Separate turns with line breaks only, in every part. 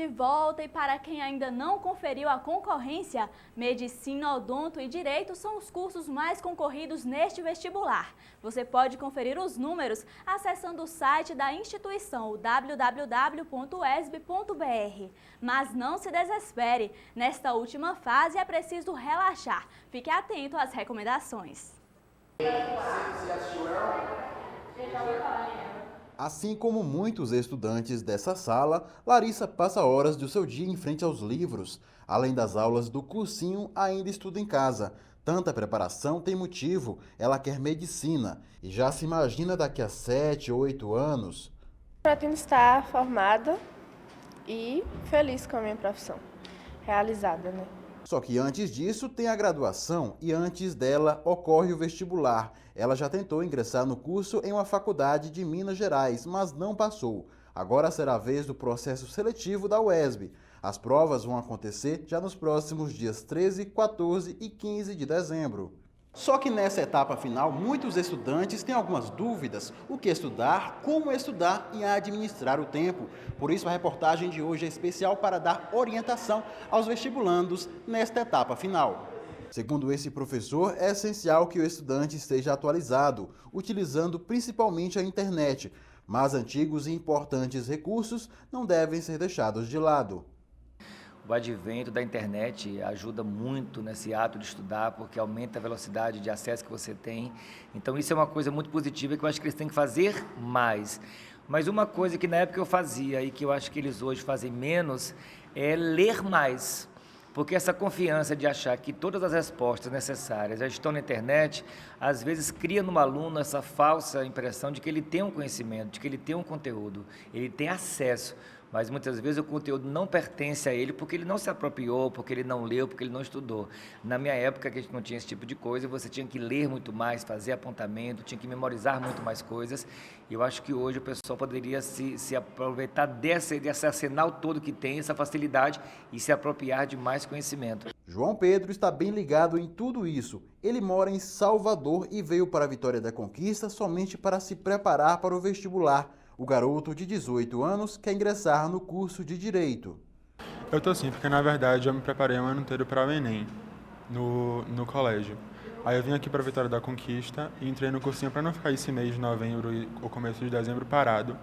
de volta e para quem ainda não conferiu a concorrência, Medicina, Odonto e Direito são os cursos mais concorridos neste vestibular. Você pode conferir os números acessando o site da instituição, www.uesb.br. Mas não se desespere, nesta última fase é preciso relaxar. Fique atento às recomendações.
Assim como muitos estudantes dessa sala, Larissa passa horas do seu dia em frente aos livros. Além das aulas do cursinho, ainda estuda em casa. Tanta preparação tem motivo, ela quer medicina e já se imagina daqui a 7 ou 8 anos.
Pretendo estar formada e feliz com a minha profissão, realizada, né?
Só que antes disso tem a graduação e antes dela ocorre o vestibular. Ela já tentou ingressar no curso em uma faculdade de Minas Gerais, mas não passou. Agora será a vez do processo seletivo da UESB. As provas vão acontecer já nos próximos dias 13, 14 e 15 de dezembro. Só que nessa etapa final, muitos estudantes têm algumas dúvidas: o que estudar, como estudar e administrar o tempo. Por isso, a reportagem de hoje é especial para dar orientação aos vestibulandos nesta etapa final. Segundo esse professor, é essencial que o estudante esteja atualizado, utilizando principalmente a internet, mas antigos e importantes recursos não devem ser deixados de lado.
O advento da internet ajuda muito nesse ato de estudar, porque aumenta a velocidade de acesso que você tem. Então isso é uma coisa muito positiva que eu acho que eles têm que fazer mais. Mas uma coisa que na época eu fazia e que eu acho que eles hoje fazem menos é ler mais. Porque essa confiança de achar que todas as respostas necessárias já estão na internet, às vezes cria no aluno essa falsa impressão de que ele tem um conhecimento, de que ele tem um conteúdo, ele tem acesso. Mas muitas vezes o conteúdo não pertence a ele porque ele não se apropriou, porque ele não leu, porque ele não estudou. Na minha época, que a gente não tinha esse tipo de coisa, você tinha que ler muito mais, fazer apontamento, tinha que memorizar muito mais coisas. E eu acho que hoje o pessoal poderia se aproveitar desse arsenal todo que tem, essa facilidade, e se apropriar de mais conhecimento.
João Pedro está bem ligado em tudo isso. Ele mora em Salvador e veio para a Vitória da Conquista somente para se preparar para o vestibular. O garoto de 18 anos quer ingressar no curso de Direito.
Eu tô sim, porque na verdade eu me preparei um ano inteiro para o Enem, no colégio. Aí eu vim aqui para a Vitória da Conquista e entrei no cursinho para não ficar esse mês de novembro e o começo de dezembro parado.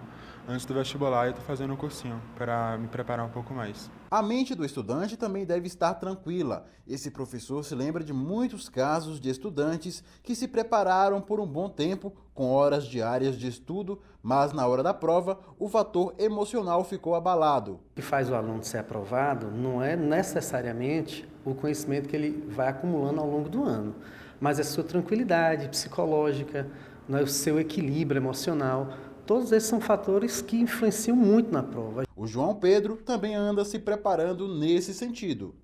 Antes do vestibular eu tô fazendo um cursinho para me preparar um pouco mais.
A mente do estudante também deve estar tranquila. Esse professor se lembra de muitos casos de estudantes que se prepararam por um bom tempo, com horas diárias de estudo, mas na hora da prova, o fator emocional ficou abalado.
O que faz o aluno ser aprovado não é necessariamente o conhecimento que ele vai acumulando ao longo do ano, mas a sua tranquilidade psicológica, o seu equilíbrio emocional. Todos esses são fatores que influenciam muito na prova.
O João Pedro também anda se preparando nesse sentido.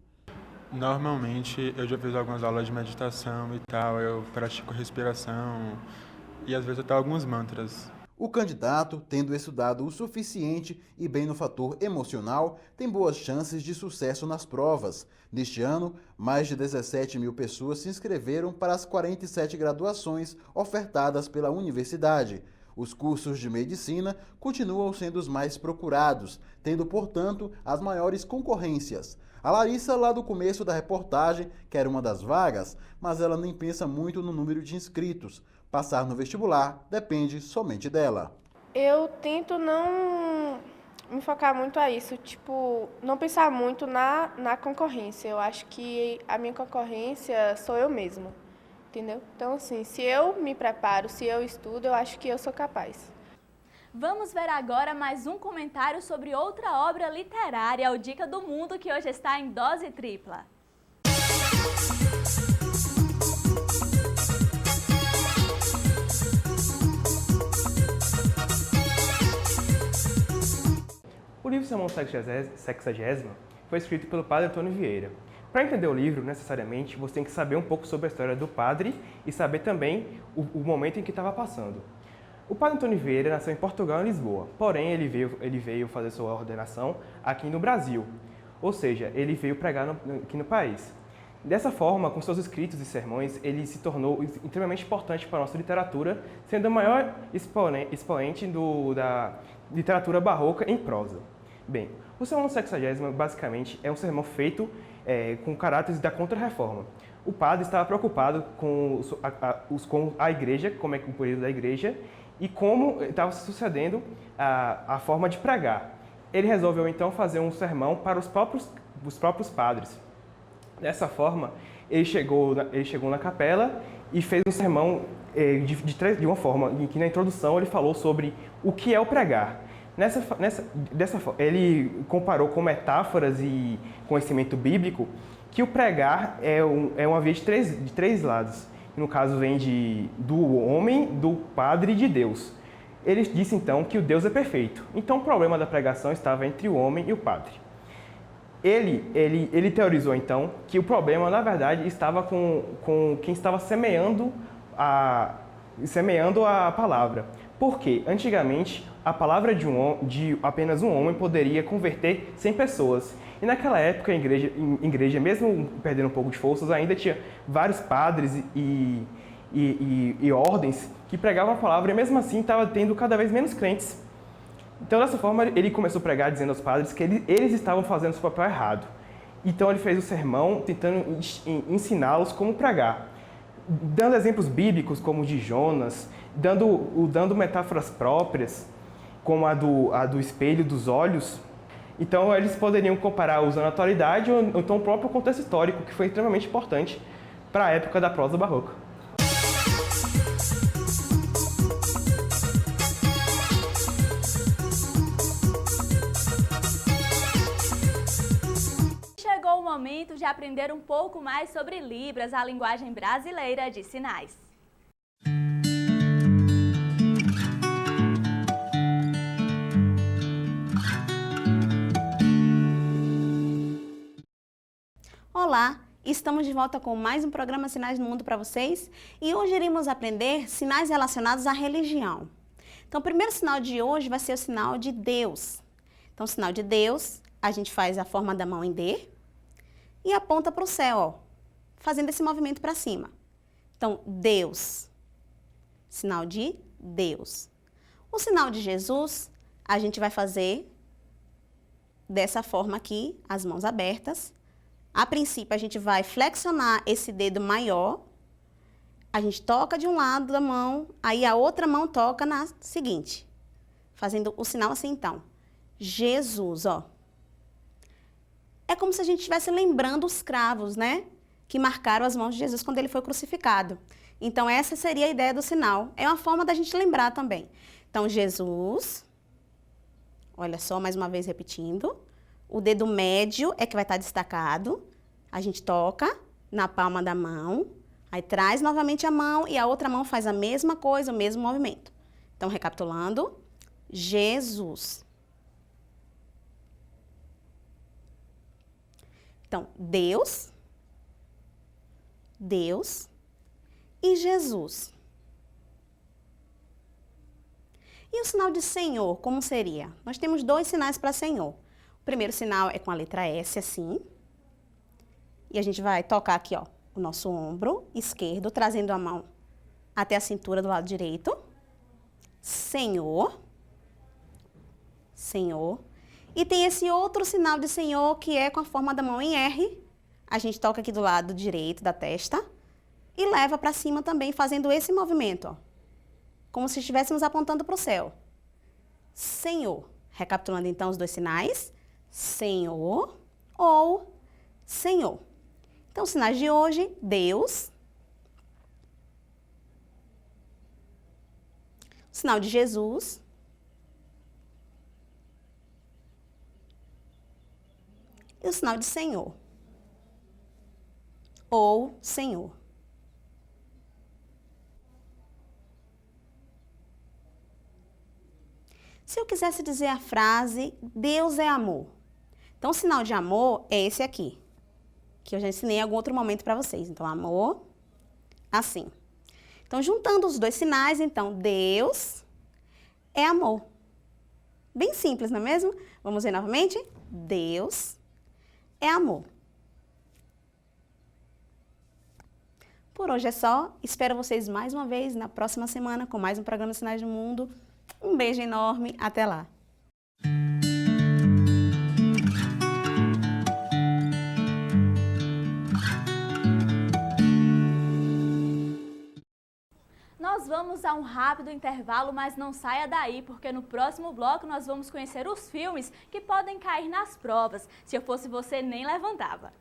Normalmente eu já fiz algumas aulas de meditação e tal, eu pratico respiração e às vezes até alguns mantras.
O candidato, tendo estudado o suficiente e bem no fator emocional, tem boas chances de sucesso nas provas. Neste ano, mais de 17 mil pessoas se inscreveram para as 47 graduações ofertadas pela universidade. Os cursos de medicina continuam sendo os mais procurados, tendo, portanto, as maiores concorrências. A Larissa, lá do começo da reportagem, quer uma das vagas, mas ela nem pensa muito no número de inscritos. Passar no vestibular depende somente dela.
Eu tento não me focar muito a isso, não pensar muito na concorrência. Eu acho que a minha concorrência sou eu mesma. Entendeu? Então, assim, se eu me preparo, se eu estudo, eu acho que eu sou capaz.
Vamos ver agora mais um comentário sobre outra obra literária, o Dica do Mundo, que hoje está em dose tripla.
O livro Sermão Sexagésima foi escrito pelo padre Antônio Vieira. Para entender o livro, necessariamente, você tem que saber um pouco sobre a história do padre e saber também o momento em que estava passando. O padre Antônio Vieira nasceu em Portugal, em Lisboa, porém ele veio fazer sua ordenação aqui no Brasil, ou seja, ele veio pregar aqui no país. Dessa forma, com seus escritos e sermões, ele se tornou extremamente importante para a nossa literatura, sendo o maior expoente da literatura barroca em prosa. Bem, o Sermão 60º basicamente é um sermão feito com caráteres da Contra-Reforma. O padre estava preocupado com a igreja, como é que o período da igreja, e como estava se sucedendo a forma de pregar. Ele resolveu então fazer um sermão para os próprios padres. Dessa forma, ele chegou na capela e fez um sermão de uma forma em que na introdução ele falou sobre o que é o pregar. Dessa forma, ele comparou com metáforas e conhecimento bíblico que o pregar é uma via de três lados. No caso, vem do homem, do padre e de Deus. Ele disse então que o Deus é perfeito. Então o problema da pregação estava entre o homem e o padre. Ele teorizou então que o problema, na verdade, estava com quem estava semeando a palavra. Porque antigamente a palavra de apenas um homem poderia converter 100 pessoas. E naquela época a igreja, mesmo perdendo um pouco de forças, ainda tinha vários padres e ordens que pregavam a palavra e mesmo assim estava tendo cada vez menos crentes. Então, dessa forma, ele começou a pregar dizendo aos padres que eles estavam fazendo o seu papel errado. Então, ele fez o sermão tentando ensiná-los como pregar, dando exemplos bíblicos como o de Jonas, dando metáforas próprias, como a do espelho dos olhos. Então, eles poderiam comparar usando a atualidade ou então o próprio contexto histórico, que foi extremamente importante para a época da prosa barroca.
Chegou o momento de aprender um pouco mais sobre Libras, a linguagem brasileira de sinais.
Olá, estamos de volta com mais um programa Sinais do Mundo para vocês e hoje iremos aprender sinais relacionados à religião. Então, o primeiro sinal de hoje vai ser o sinal de Deus. Então, o sinal de Deus, a gente faz a forma da mão em D e aponta para o céu, ó, fazendo esse movimento para cima. Então, Deus, sinal de Deus. O sinal de Jesus, a gente vai fazer dessa forma aqui, as mãos abertas. A princípio, a gente vai flexionar esse dedo maior, a gente toca de um lado da mão, aí a outra mão toca na seguinte, fazendo o sinal assim então. Jesus, ó. É como se a gente estivesse lembrando os cravos, né? Que marcaram as mãos de Jesus quando ele foi crucificado. Então, essa seria a ideia do sinal. É uma forma da gente lembrar também. Então, Jesus, olha só, mais uma vez repetindo. O dedo médio é que vai estar destacado. A gente toca na palma da mão, aí traz novamente a mão e a outra mão faz a mesma coisa, o mesmo movimento. Então, recapitulando, Jesus. Então, Deus, Deus e Jesus. E o sinal de Senhor, como seria? Nós temos dois sinais para Senhor. O primeiro sinal é com a letra S, assim. E a gente vai tocar aqui, ó, o nosso ombro esquerdo, trazendo a mão até a cintura do lado direito. Senhor. Senhor. E tem esse outro sinal de Senhor, que é com a forma da mão em R. A gente toca aqui do lado direito da testa e leva para cima também, fazendo esse movimento, ó. Como se estivéssemos apontando para o céu. Senhor. Recapitulando então os dois sinais. Senhor ou Senhor. Então, os sinais de hoje, Deus. O sinal de Jesus. E o sinal de Senhor. Ou Senhor. Se eu quisesse dizer a frase, Deus é amor. Então, o sinal de amor é esse aqui, que eu já ensinei em algum outro momento para vocês. Então, amor, assim. Então, juntando os dois sinais, então, Deus é amor. Bem simples, não é mesmo? Vamos ver novamente? Deus é amor. Por hoje é só. Espero vocês mais uma vez na próxima semana com mais um programa Sinais do Mundo. Um beijo enorme. Até lá.
vamos a um rápido intervalo, mas não saia daí, porque no próximo bloco nós vamos conhecer os filmes que podem cair nas provas. Se eu fosse você, nem levantava.